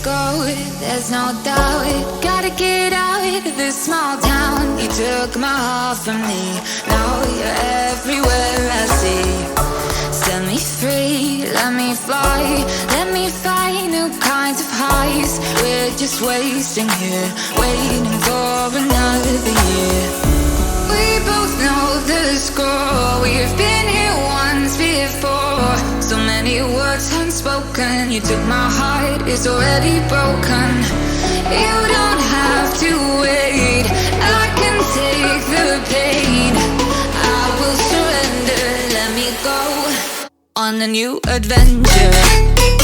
go, there's no doubt. Gotta get out of this small town. You took my heart from me, now you're everywhere I see. Set me free, let me fly, let me find new kinds of highs. We're just wasting here, waiting for another year. We both know the score, we've been here once before. So many words unspoken, you took my heart, it's already broken. You don't have to wait, I can take the pain. I will surrender, let me go on a new adventure.